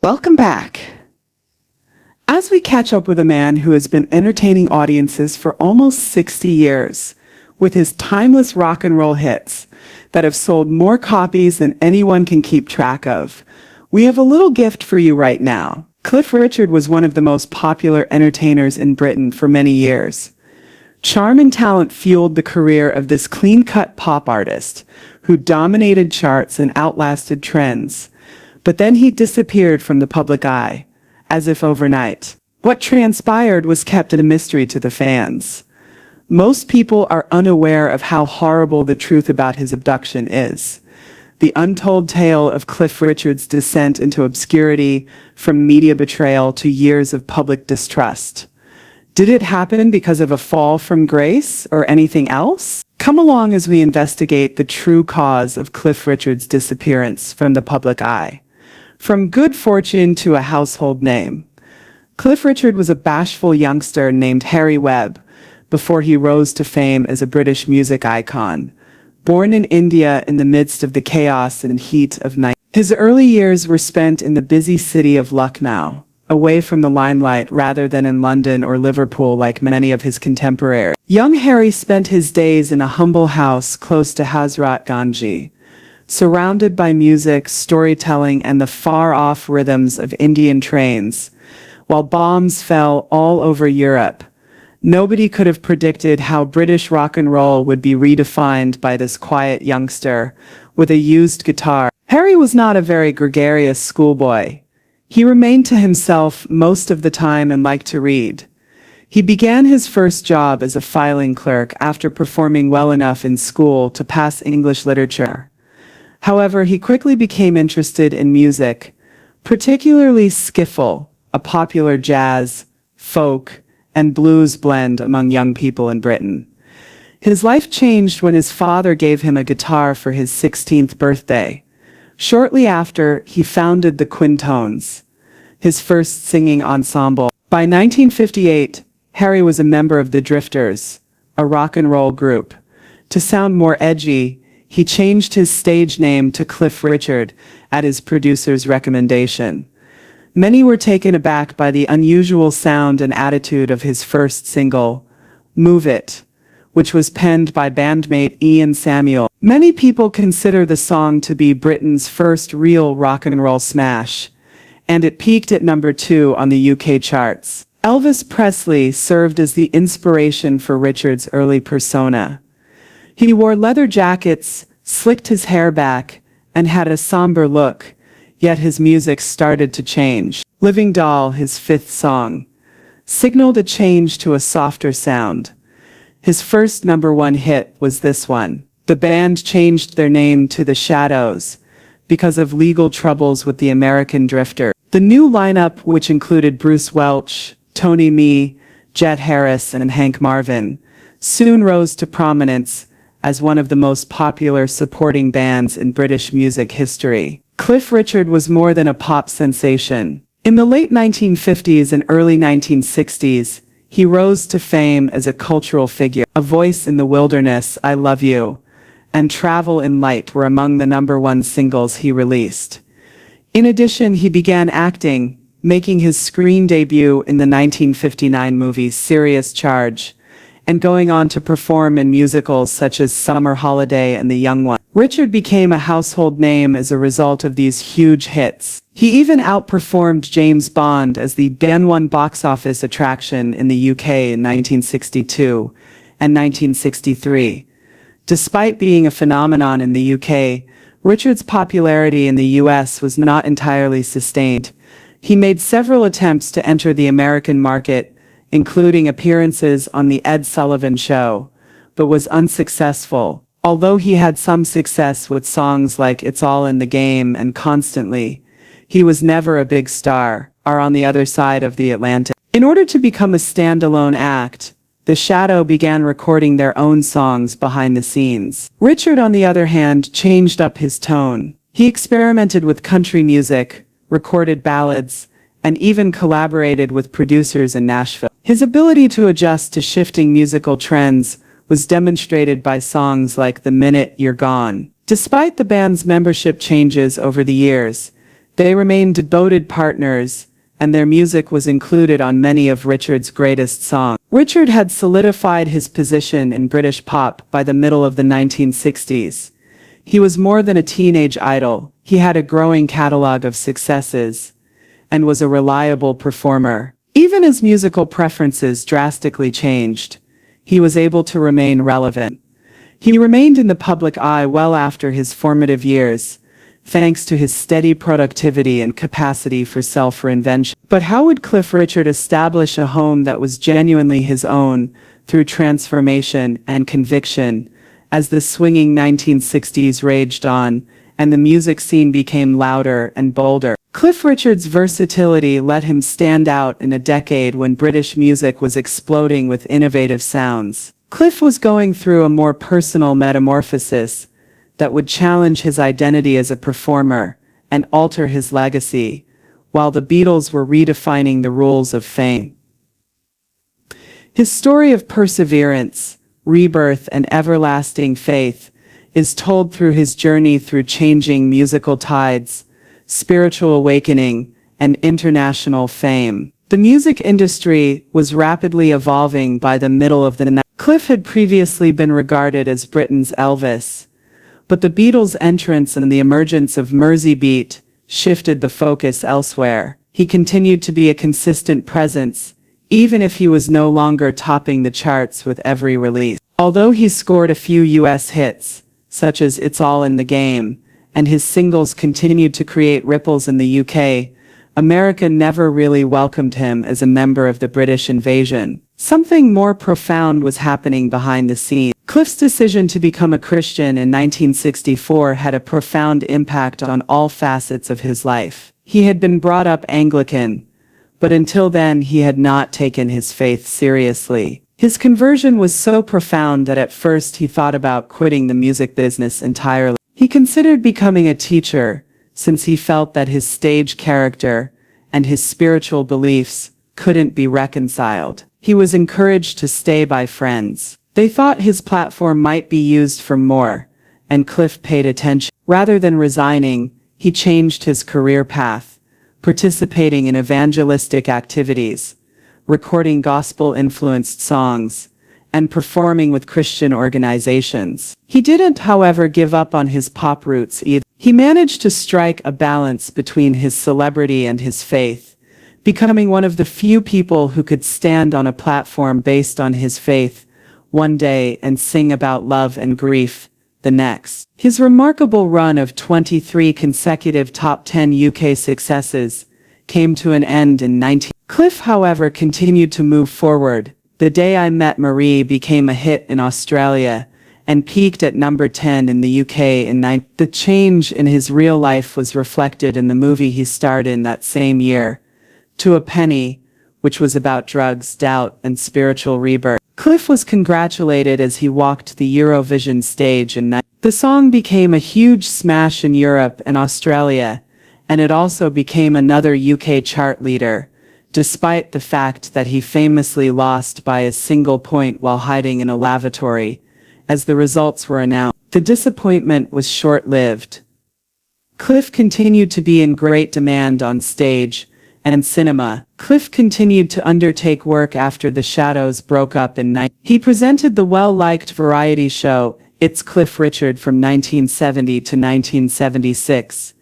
Welcome back. As we catch up with a man who has been entertaining audiences for almost 60 years, with his timeless rock and roll hits that have sold more copies than anyone can keep track of, we have a little gift for you right now. Cliff Richard was one of the most popular entertainers in Britain for many years. Charm and talent fueled the career of this clean-cut pop artist, who dominated charts and outlasted trends. But then he disappeared from the public eye, as if overnight. What transpired was kept a mystery to the fans. Most people are unaware of how horrible the truth about his abduction is. The untold tale of Cliff Richard's descent into obscurity, from media betrayal to years of public distrust. Did it happen because of a fall from grace or anything else? Come along as we investigate the true cause of Cliff Richard's disappearance from the public eye. From good fortune to a household name. Cliff Richard was a bashful youngster named Harry Webb before he rose to fame as a British music icon. Born in India in the midst of the chaos and heat of night, his early years were spent in the busy city of Lucknow, away from the limelight rather than in London or Liverpool like many of his contemporaries. Young Harry spent his days in a humble house close to Hazrat Ganji, surrounded by music, storytelling, and the far-off rhythms of Indian trains. While bombs fell all over Europe, nobody could have predicted how British rock and roll would be redefined by this quiet youngster with a used guitar. Harry was not a very gregarious schoolboy. He remained to himself most of the time and liked to read. He began his first job as a filing clerk after performing well enough in school to pass English literature. However, he quickly became interested in music, particularly skiffle, a popular jazz, folk, and blues blend among young people in Britain. His life changed when his father gave him a guitar for his 16th birthday. Shortly after, he founded the Quintones, his first singing ensemble. By 1958, Harry was a member of the Drifters, a rock and roll group. To sound more edgy, he changed his stage name to Cliff Richard at his producer's recommendation. Many were taken aback by the unusual sound and attitude of his first single, Move It, which was penned by bandmate Ian Samuel. Many people consider the song to be Britain's first real rock and roll smash, and it peaked at number 2 on the UK charts. Elvis Presley served as the inspiration for Richard's early persona. He wore leather jackets, slicked his hair back, and had a somber look, yet his music started to change. Living Doll, his 5th song, signaled a change to a softer sound. His first #1 hit was this one. The band changed their name to The Shadows because of legal troubles with the American Drifter. The new lineup, which included Bruce Welch, Tony Mee, Jet Harris, and Hank Marvin, soon rose to prominence as one of the most popular supporting bands in British music history. Cliff Richard was more than a pop sensation. In the late 1950s and early 1960s, he rose to fame as a cultural figure. A Voice in the Wilderness, I Love You, and Travel in Light were among the #1 singles he released. In addition, he began acting, making his screen debut in the 1959 movie Serious Charge, and going on to perform in musicals such as Summer Holiday and The Young One. Richard became a household name as a result of these huge hits. He even outperformed James Bond as the #1 box office attraction in the UK in 1962 and 1963. Despite being a phenomenon in the UK, Richard's popularity in the US was not entirely sustained. He made several attempts to enter the American market, including appearances on The Ed Sullivan Show, but was unsuccessful. Although he had some success with songs like It's All in the Game and Constantly, he was never a big star, or on the other side of the Atlantic. In order to become a standalone act, The Shadow began recording their own songs behind the scenes. Richard, on the other hand, changed up his tone. He experimented with country music, recorded ballads, and even collaborated with producers in Nashville. His ability to adjust to shifting musical trends was demonstrated by songs like The Minute You're Gone. Despite the band's membership changes over the years, They remained devoted partners, and their music was included on many of Richard's greatest songs. Richard had solidified his position in British pop by the middle of the 1960s. He was more than a teenage idol. He had a growing catalog of successes and was a reliable performer. Even as musical preferences drastically changed, he was able to remain relevant. He remained in the public eye well after his formative years, thanks to his steady productivity and capacity for self-reinvention. But how would Cliff Richard establish a home that was genuinely his own through transformation and conviction as the swinging 1960s raged on and the music scene became louder and bolder? Cliff Richard's versatility let him stand out in a decade when British music was exploding with innovative sounds. Cliff was going through a more personal metamorphosis that would challenge his identity as a performer and alter his legacy, while the Beatles were redefining the rules of fame. His story of perseverance, rebirth, and everlasting faith is told through his journey through changing musical tides, spiritual awakening, and international fame. The music industry was rapidly evolving by the middle of the 90s. Cliff had previously been regarded as Britain's Elvis, but the Beatles' entrance and the emergence of Merseybeat shifted the focus elsewhere. He continued to be a consistent presence, even if he was no longer topping the charts with every release. Although he scored a few US hits, such as It's All in the Game, and his singles continued to create ripples in the UK, America never really welcomed him as a member of the British invasion. Something more profound was happening behind the scenes. Cliff's decision to become a Christian in 1964 had a profound impact on all facets of his life. He had been brought up Anglican, but until then he had not taken his faith seriously. His conversion was so profound that at first he thought about quitting the music business entirely. He considered becoming a teacher, since he felt that his stage character and his spiritual beliefs couldn't be reconciled. He was encouraged to stay by friends. They thought his platform might be used for more, and Cliff paid attention. Rather than resigning, he changed his career path, participating in evangelistic activities, recording gospel-influenced songs, and performing with Christian organizations. He didn't, however, give up on his pop roots either. He managed to strike a balance between his celebrity and his faith, becoming one of the few people who could stand on a platform based on his faith one day and sing about love and grief the next. His remarkable run of 23 consecutive top 10 UK successes came to an end in 19. Cliff, however, continued to move forward. The Day I Met Marie became a hit in Australia and peaked at number 10 in the UK in 9. The change in his real life was reflected in the movie he starred in that same year, To a Penny, which was about drugs, doubt, and spiritual rebirth. Cliff was congratulated as he walked the Eurovision stage in 9. The song became a huge smash in Europe and Australia, and it also became another UK chart leader, despite the fact that he famously lost by a single point while hiding in a lavatory, as the results were announced. The disappointment was short-lived. Cliff continued to be in great demand on stage and cinema. Cliff continued to undertake work after the Shadows broke up in 19. He presented the well-liked variety show It's Cliff Richard from 1970 to 1976,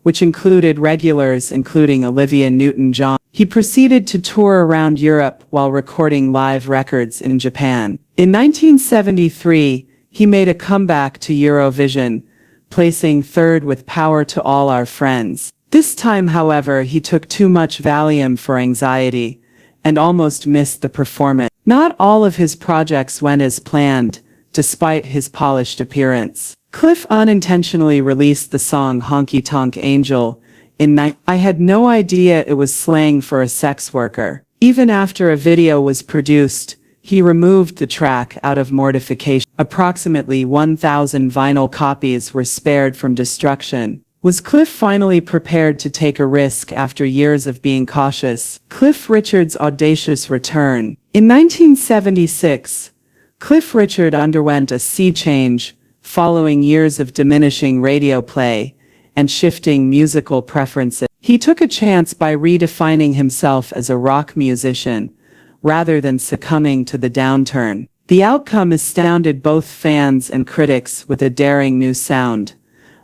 which included regulars including Olivia Newton-John. He proceeded to tour around Europe while recording live records in Japan. In 1973, he made a comeback to Eurovision, placing third with Power to All Our Friends. This time, however, he took too much Valium for anxiety and almost missed the performance. Not all of his projects went as planned, despite his polished appearance. Cliff unintentionally released the song Honky Tonk Angel in I had no idea it was slang for a sex worker. Even after a video was produced, he removed the track out of mortification. Approximately 1,000 vinyl copies were spared from destruction. Was Cliff finally prepared to take a risk after years of being cautious? Cliff Richard's audacious return. In 1976, Cliff Richard underwent a sea change following years of diminishing radio play and shifting musical preferences. He took a chance by redefining himself as a rock musician, rather than succumbing to the downturn. The outcome astounded both fans and critics with a daring new sound,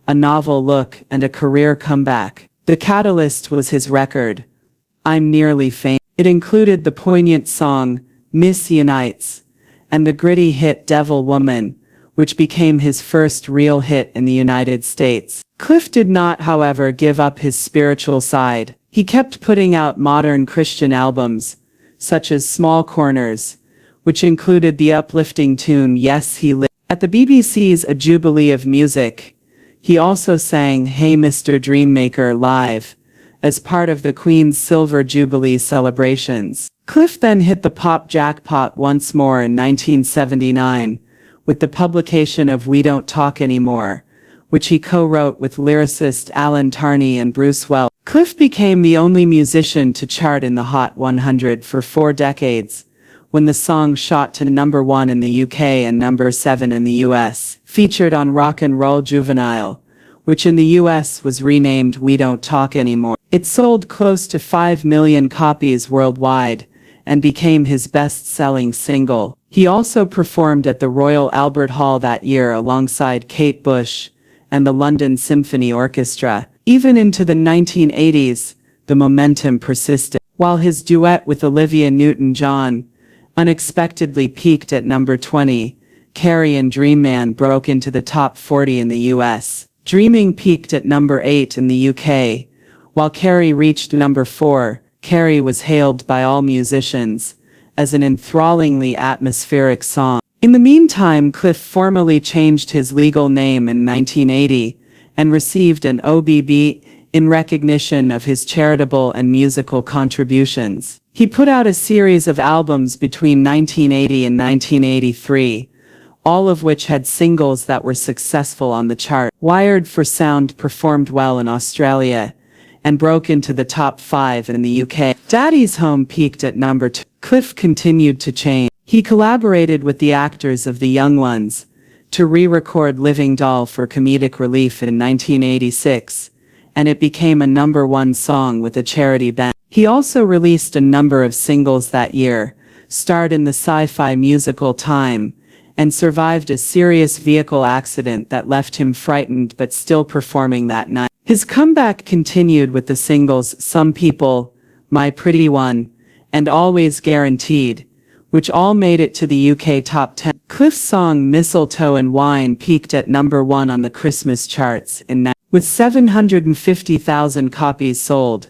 a novel look, and a career comeback. The catalyst was his record, I'm Nearly Famous. It included the poignant song, Miss Unites, and the gritty hit Devil Woman, which became his first real hit in the United States. Cliff did not, however, give up his spiritual side. He kept putting out modern Christian albums, such as Small Corners, which included the uplifting tune Yes He Lives. At the BBC's A Jubilee of Music, he also sang Hey Mr. Dreammaker live, as part of the Queen's Silver Jubilee celebrations. Cliff then hit the pop jackpot once more in 1979, with the publication of We Don't Talk Anymore, which he co-wrote with lyricist Alan Tarney and Bruce Welch. Cliff became the only musician to chart in the Hot 100 for 4 decades, when the song shot to #1 in the UK and #7 in the US, featured on Rock and Roll Juvenile, which in the US was renamed We Don't Talk Anymore. It sold close to 5 million copies worldwide, and became his best-selling single. He also performed at the Royal Albert Hall that year alongside Kate Bush and the London Symphony Orchestra. Even into the 1980s, the momentum persisted. While his duet with Olivia Newton-John unexpectedly peaked at #20, Carrie and Dream Man broke into the top 40 in the US. Dreaming peaked at #8 in the UK, while Carrie reached #4. Carrie was hailed by all musicians as an enthrallingly atmospheric song. In the meantime, Cliff formally changed his legal name in 1980 and received an OBB in recognition of his charitable and musical contributions. He put out a series of albums between 1980 and 1983, all of which had singles that were successful on the chart. Wired for Sound performed well in Australia and broke into the top 5 in the UK. Daddy's Home peaked at #2. Cliff continued to change. He collaborated with the actors of The Young Ones to re-record Living Doll for comedic relief in 1986, and it became a #1 song with a charity band. He also released a number of singles that year, starred in the sci-fi musical Time, and survived a serious vehicle accident that left him frightened but still performing that night. His comeback continued with the singles Some People, My Pretty One, and Always Guaranteed, which all made it to the UK top 10. Cliff's song Mistletoe and Wine peaked at #1 on the Christmas charts with 750,000 copies sold.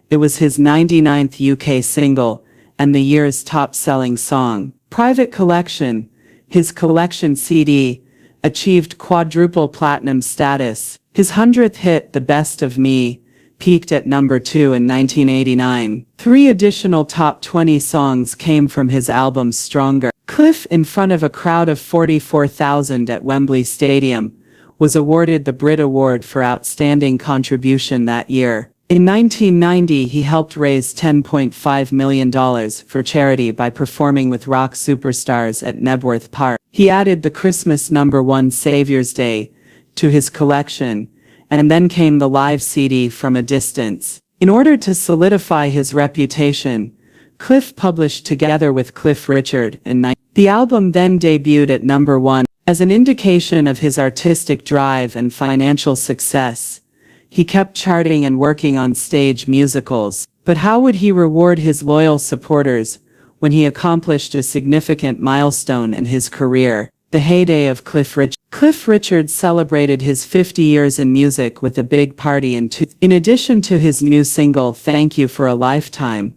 It was his 99th UK single and the year's top-selling song. Private Collection, his collection CD, achieved quadruple platinum status. His 100th hit, The Best of Me, peaked at #2 in 1989. 3 additional top 20 songs came from his album Stronger. Cliff, in front of a crowd of 44,000 at Wembley Stadium, was awarded the Brit Award for Outstanding Contribution that year. In 1990, he helped raise $10.5 million for charity by performing with rock superstars at Knebworth Park. He added the Christmas #1 Savior's Day to his collection, and then came the live CD From a Distance. In order to solidify his reputation, Cliff published Together with Cliff Richard in 1990. The album then debuted at #1. As an indication of his artistic drive and financial success, he kept charting and working on stage musicals. But how would he reward his loyal supporters when he accomplished a significant milestone in his career? The heyday of Cliff Richard. Cliff Richard celebrated his 50 years in music with a big party in addition to his new single Thank You for a Lifetime,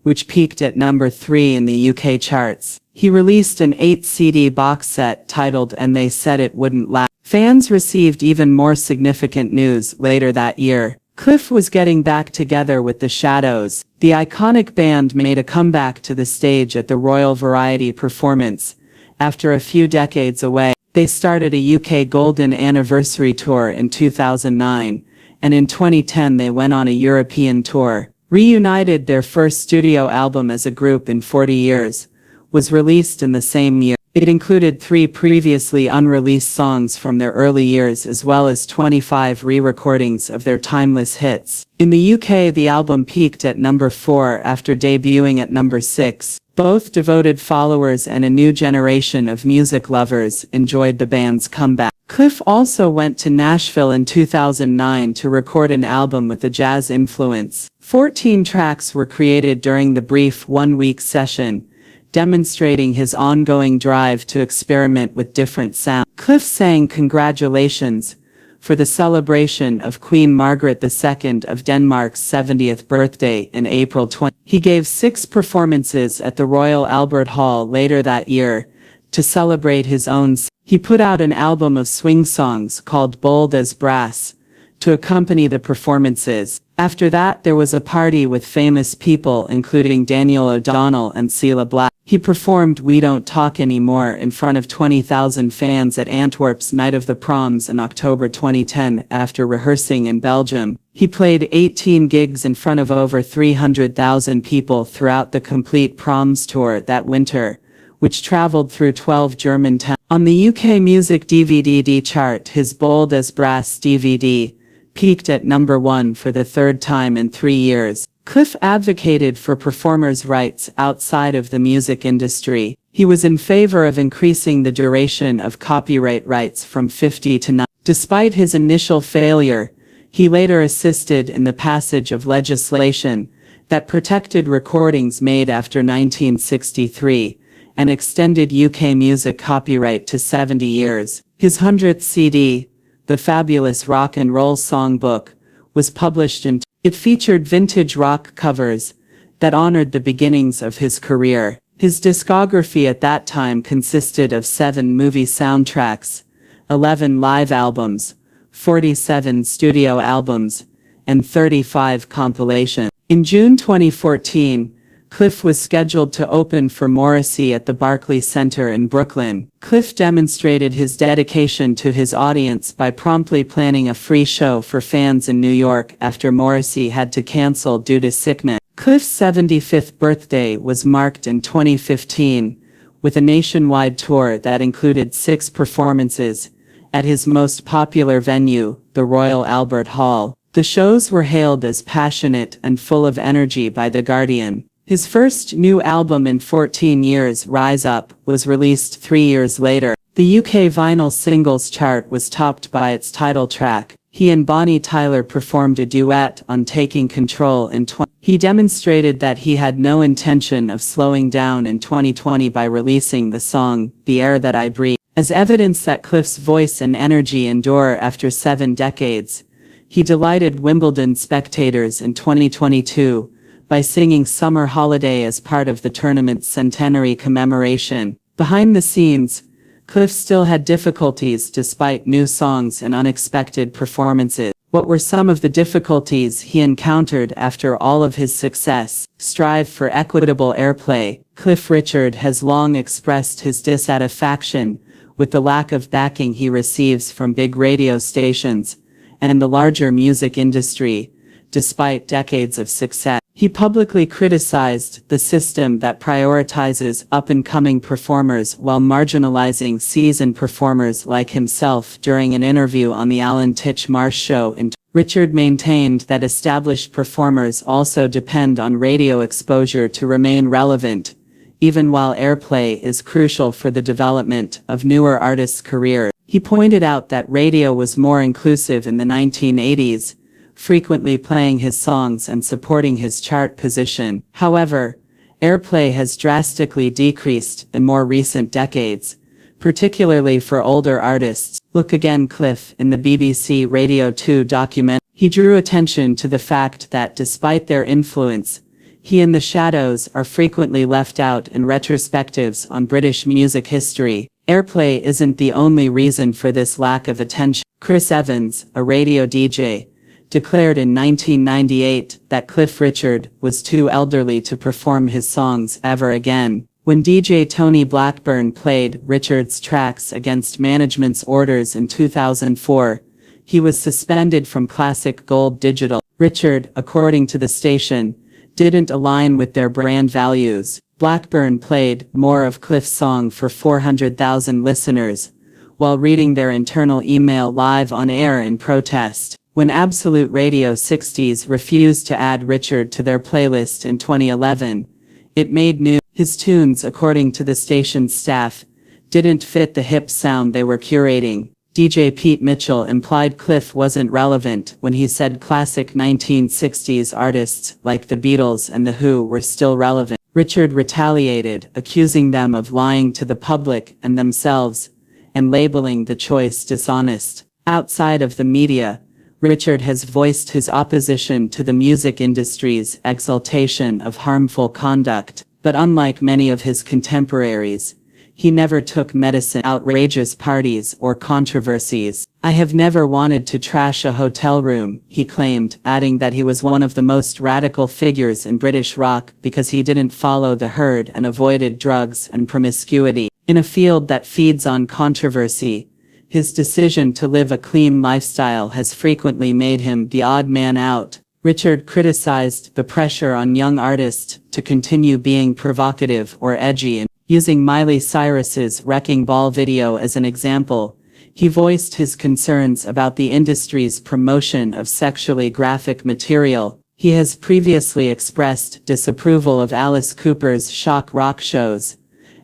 which peaked at #3 in the UK charts. He released an 8-CD box set titled And They Said It Wouldn't Last. Fans received even more significant news later that year. Cliff was getting back together with the Shadows. The iconic band made a comeback to the stage at the Royal Variety performance after a few decades away. They started a UK Golden Anniversary tour in 2009, and in 2010 they went on a European tour. Reunited, their first studio album as a group in 40 years, was released in the same year. It included 3 previously unreleased songs from their early years as well as 25 re-recordings of their timeless hits. In the UK, the album peaked at number 4 after debuting at number 6. Both devoted followers and a new generation of music lovers enjoyed the band's comeback. Cliff also went to Nashville in 2009 to record an album with a jazz influence. 14 tracks were created during the brief one-week session, demonstrating his ongoing drive to experiment with different sounds. Cliff sang "Congratulations" for the celebration of Queen Margaret II of Denmark's 70th birthday in April 20. He gave 6 performances at the Royal Albert Hall later that year to celebrate his own. He put out an album of swing songs called Bold as Brass to accompany the performances. After that, there was a party with famous people including Daniel O'Donnell and Cilla Black. He performed "We Don't Talk Anymore" in front of 20,000 fans at Antwerp's Night of the Proms in October 2010 after rehearsing in Belgium. He played 18 gigs in front of over 300,000 people throughout the Complete Proms tour that winter, which traveled through 12 German towns. On the UK Music DVD chart, his Bold as Brass DVD peaked at number 1 for the 3rd time in 3 years. Cliff advocated for performers' rights outside of the music industry. He was in favor of increasing the duration of copyright rights from 50 to 9. Despite his initial failure, he later assisted in the passage of legislation that protected recordings made after 1963 and extended UK music copyright to 70 years. His 100th CD, The Fabulous Rock and Roll Songbook, was published in. It featured vintage rock covers that honored the beginnings of his career. His discography at that time consisted of 7 movie soundtracks, 11 live albums, 47 studio albums, and 35 compilations. In June 2014, Cliff was scheduled to open for Morrissey at the Barclays Center in Brooklyn. Cliff demonstrated his dedication to his audience by promptly planning a free show for fans in New York after Morrissey had to cancel due to sickness. Cliff's 75th birthday was marked in 2015 with a nationwide tour that included 6 performances at his most popular venue, the Royal Albert Hall. The shows were hailed as passionate and full of energy by The Guardian. His first new album in 14 years, Rise Up, was released 3 years later. The UK vinyl singles chart was topped by its title track. He and Bonnie Tyler performed a duet on Taking Control in 2020. He demonstrated that he had no intention of slowing down in 2020 by releasing the song, The Air That I Breathe. As evidence that Cliff's voice and energy endure after 7 decades, he delighted Wimbledon spectators in 2022 by singing Summer Holiday as part of the tournament's centenary commemoration. Behind the scenes, Cliff still had difficulties despite new songs and unexpected performances. What were some of the difficulties he encountered after all of his success? Strive for equitable airplay. Cliff Richard has long expressed his dissatisfaction with the lack of backing he receives from big radio stations and the larger music industry, despite decades of success. He publicly criticized the system that prioritizes up-and-coming performers while marginalizing seasoned performers like himself during an interview on the Alan Titchmarsh Show. Richard maintained that established performers also depend on radio exposure to remain relevant, even while airplay is crucial for the development of newer artists' careers. He pointed out that radio was more inclusive in the 1980s, frequently playing his songs and supporting his chart position. However, airplay has drastically decreased in more recent decades, particularly for older artists. Look Again. Cliff, in the BBC Radio 2 documentary, he drew attention to the fact that despite their influence, he and the Shadows are frequently left out in retrospectives on British music history. Airplay isn't the only reason for this lack of attention. Chris Evans, a radio DJ, declared in 1998 that Cliff Richard was too elderly to perform his songs ever again. When DJ Tony Blackburn played Richard's tracks against management's orders in 2004, he was suspended from Classic Gold Digital. Richard, according to the station, didn't align with their brand values. Blackburn played more of Cliff's song for 400,000 listeners, while reading their internal email live on air in protest. When Absolute Radio 60s refused to add Richard to their playlist in 2011, it made news. His tunes, according to the station's staff, didn't fit the hip sound they were curating. DJ Pete Mitchell implied Cliff wasn't relevant when he said classic 1960s artists like the Beatles and The Who were still relevant. Richard retaliated, accusing them of lying to the public and themselves, and labeling the choice dishonest. Outside of the media, Richard has voiced his opposition to the music industry's exaltation of harmful conduct, but unlike many of his contemporaries, he never took medicine outrageous parties or controversies. "I have never wanted to trash a hotel room," he claimed, adding that he was one of the most radical figures in British rock because he didn't follow the herd and avoided drugs and promiscuity. In a field that feeds on controversy, his decision to live a clean lifestyle has frequently made him the odd man out. Richard criticized the pressure on young artists to continue being provocative or edgy, and using Miley Cyrus's Wrecking Ball video as an example, he voiced his concerns about the industry's promotion of sexually graphic material. He has previously expressed disapproval of Alice Cooper's shock rock shows,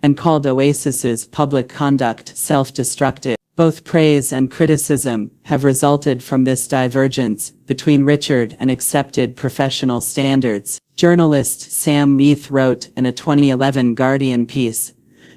and called Oasis's public conduct self-destructive. Both praise and criticism have resulted from this divergence between Richard and accepted professional standards. Journalist Sam Meath wrote in a 2011 Guardian piece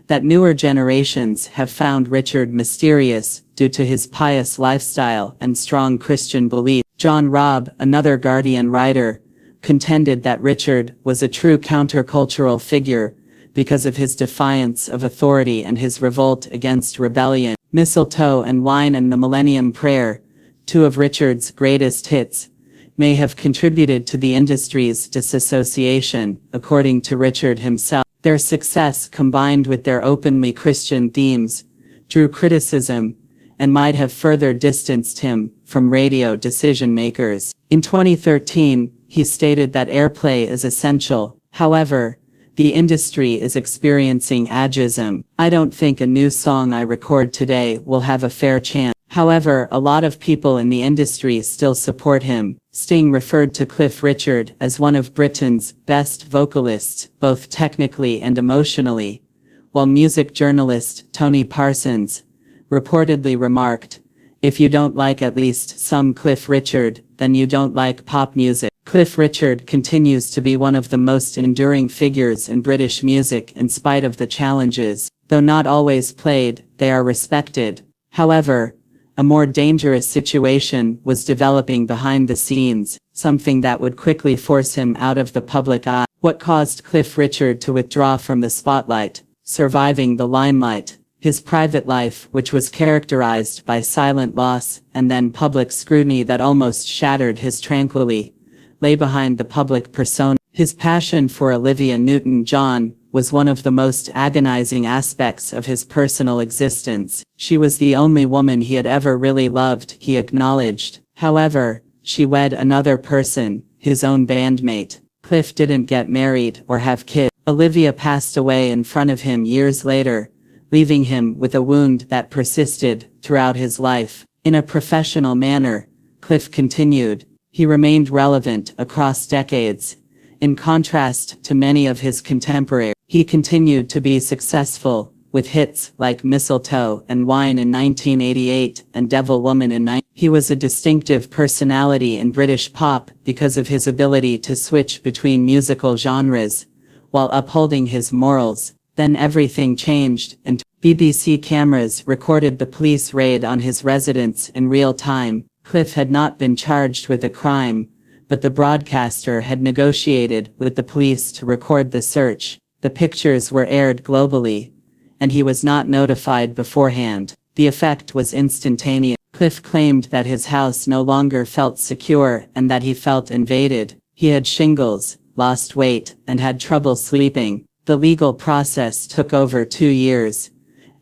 that newer generations have found Richard mysterious due to his pious lifestyle and strong Christian belief. John Robb, another Guardian writer, contended that Richard was a true countercultural figure because of his defiance of authority and his revolt against rebellion. Mistletoe and Wine and the Millennium Prayer, two of Richard's greatest hits, may have contributed to the industry's disassociation, according to Richard himself. Their success, combined with their openly Christian themes, drew criticism and might have further distanced him from radio decision-makers. In 2013, he stated that airplay is essential. However, the industry is experiencing ageism. "I don't think a new song I record today will have a fair chance. However, a lot of people in the industry still support him." Sting referred to Cliff Richard as one of Britain's best vocalists, both technically and emotionally, while music journalist Tony Parsons reportedly remarked, "If you don't like at least some Cliff Richard, then you don't like pop music." Cliff Richard continues to be one of the most enduring figures in British music in spite of the challenges. Though not always played, they are respected. However, a more dangerous situation was developing behind the scenes, something that would quickly force him out of the public eye. What caused Cliff Richard to withdraw from the spotlight? Surviving the limelight. His private life, which was characterized by silent loss and then public scrutiny that almost shattered his tranquility, lay behind the public persona. His passion for Olivia Newton-John was one of the most agonizing aspects of his personal existence. She was the only woman he had ever really loved, he acknowledged. However, she wed another person, his own bandmate. Cliff didn't get married or have kids. Olivia passed away in front of him years later, leaving him with a wound that persisted throughout his life. In a professional manner, Cliff continued, he remained relevant across decades. In contrast to many of his contemporaries, he continued to be successful, with hits like Mistletoe and Wine in 1988 and Devil Woman in 1990. He was a distinctive personality in British pop because of his ability to switch between musical genres, while upholding his morals. Then everything changed, and BBC cameras recorded the police raid on his residence in real time. Cliff had not been charged with a crime, but the broadcaster had negotiated with the police to record the search. The pictures were aired globally, and he was not notified beforehand. The effect was instantaneous. Cliff claimed that his house no longer felt secure and that he felt invaded. He had shingles, lost weight, and had trouble sleeping. The legal process took over 2 years,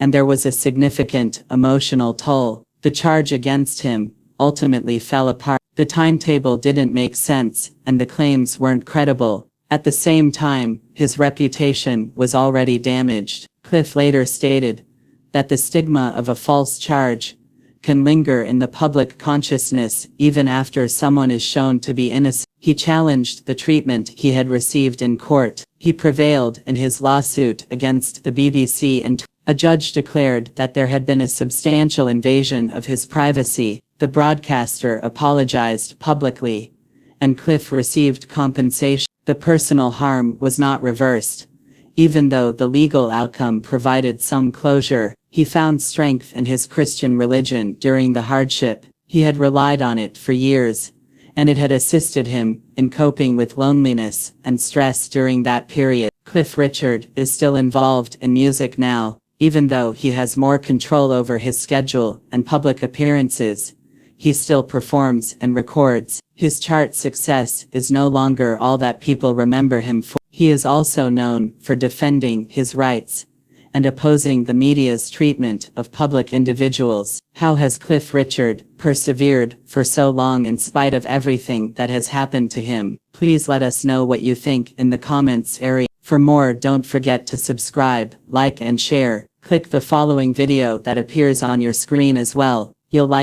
and there was a significant emotional toll. The charge against him ultimately fell apart. The timetable didn't make sense, and the claims weren't credible. At the same time, his reputation was already damaged. Cliff later stated that the stigma of a false charge can linger in the public consciousness even after someone is shown to be innocent. He challenged the treatment he had received in court. He prevailed in his lawsuit against the BBC, and a judge declared that there had been a substantial invasion of his privacy. The broadcaster apologized publicly, and Cliff received compensation. The personal harm was not reversed. Even though the legal outcome provided some closure, he found strength in his Christian religion during the hardship. He had relied on it for years, and it had assisted him in coping with loneliness and stress during that period. Cliff Richard is still involved in music now, even though he has more control over his schedule and public appearances. He still performs and records. His chart success is no longer all that people remember him for. He is also known for defending his rights and opposing the media's treatment of public individuals. How has Cliff Richard persevered for so long in spite of everything that has happened to him? Please let us know what you think in the comments area. For more, don't forget to subscribe, like and share. Click the following video that appears on your screen as well. You'll like